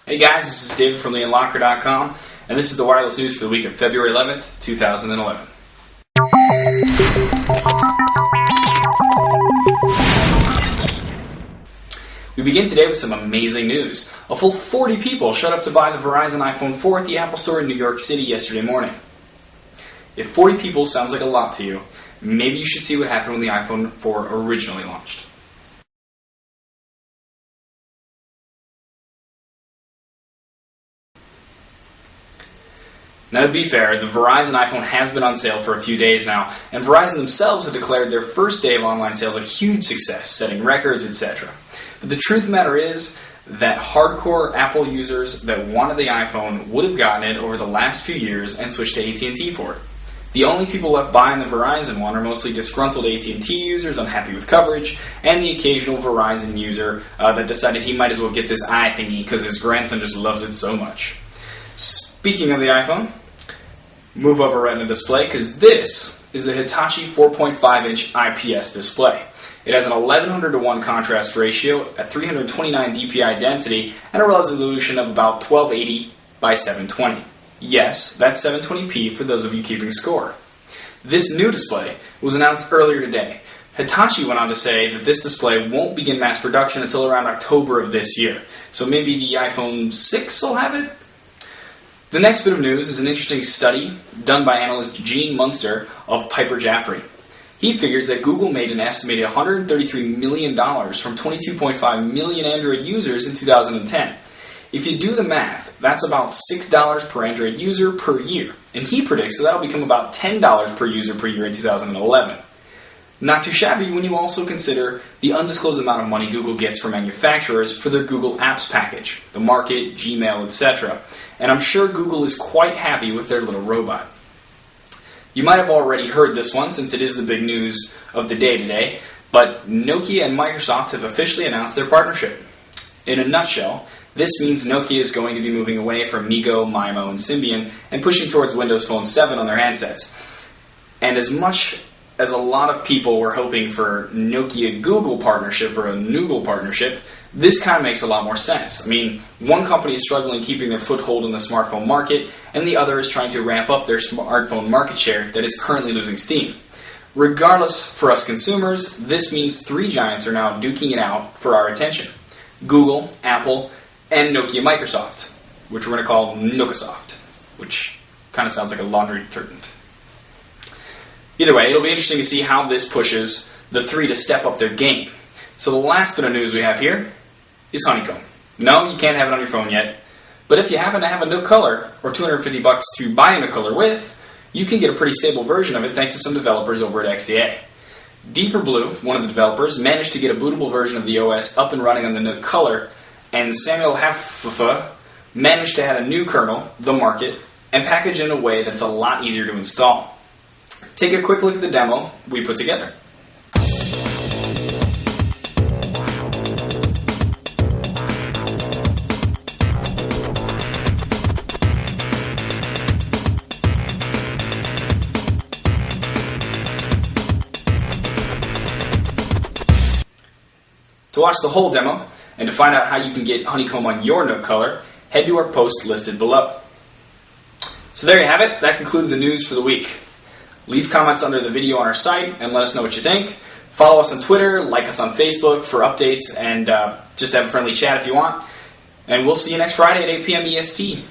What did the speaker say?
Hey guys, this is David from TheUnlockr.com, and this is the wireless news for the week of February 11th, 2011. We begin today with some amazing news. A full 40 people showed up to buy the Verizon iPhone 4 at the Apple Store in New York City yesterday morning. If 40 people sounds like a lot to you, maybe you should see what happened when the iPhone 4 originally launched. Now, to be fair, the Verizon iPhone has been on sale for a few days now, and Verizon themselves have declared their first day of online sales a huge success, setting records, etc. But the truth of the matter is that hardcore Apple users that wanted the iPhone would have gotten it over the last few years and switched to AT&T for it. The only people left buying the Verizon one are mostly disgruntled AT&T users unhappy with coverage, and the occasional Verizon user that decided he might as well get this thingy because his grandson just loves it so much. Speaking of the iPhone, move over Retina display, because this is the Hitachi 4.5-inch IPS display. It has an 1100:1 contrast ratio, a 329 dpi density, and a resolution of about 1280 by 720. Yes, that's 720p for those of you keeping score. This new display was announced earlier today. Hitachi went on to say that this display won't begin mass production until around October of this year, so maybe the iPhone 6 will have it? The next bit of news is an interesting study done by analyst Gene Munster of Piper Jaffray. He figures that Google made an estimated $133 million from 22.5 million Android users in 2010. If you do the math, that's about $6 per Android user per year, and he predicts that that'll become about $10 per user per year in 2011. Not too shabby when you also consider the undisclosed amount of money Google gets from manufacturers for their Google Apps package, the Market, Gmail, etc. And I'm sure Google is quite happy with their little robot. You might have already heard this one since it is the big news of the day today, but Nokia and Microsoft have officially announced their partnership. In a nutshell, this means Nokia is going to be moving away from MeeGo, MIMO, and Symbian and pushing towards Windows Phone 7 on their handsets. And as much as a lot of people were hoping for Nokia-Google partnership or a Noogle partnership, this kind of makes a lot more sense. I mean, one company is struggling keeping their foothold in the smartphone market, and the other is trying to ramp up their smartphone market share that is currently losing steam. Regardless, for us consumers, this means three giants are now duking it out for our attention: Google, Apple, and Nokia Microsoft, which we're going to call Nokisoft, which kind of sounds like a laundry detergent. Either way, it'll be interesting to see how this pushes the three to step up their game. So the last bit of news we have here is Honeycomb. No, you can't have it on your phone yet, but if you happen to have a Nook Color, or $250 to buy a Nook Color with, you can get a pretty stable version of it thanks to some developers over at XDA. Deeper Blue, one of the developers, managed to get a bootable version of the OS up and running on the Nook Color, and Samuel Haffa managed to add a new kernel, the Market, and package it in a way that's a lot easier to install. Take a quick look at the demo we put together. To watch the whole demo, and to find out how you can get Honeycomb on your Nook Color, head to our post listed below. So there you have it. That concludes the news for the week. Leave comments under the video on our site and let us know what you think. Follow us on Twitter, like us on Facebook for updates, and just have a friendly chat if you want. And we'll see you next Friday at 8 p.m. EST.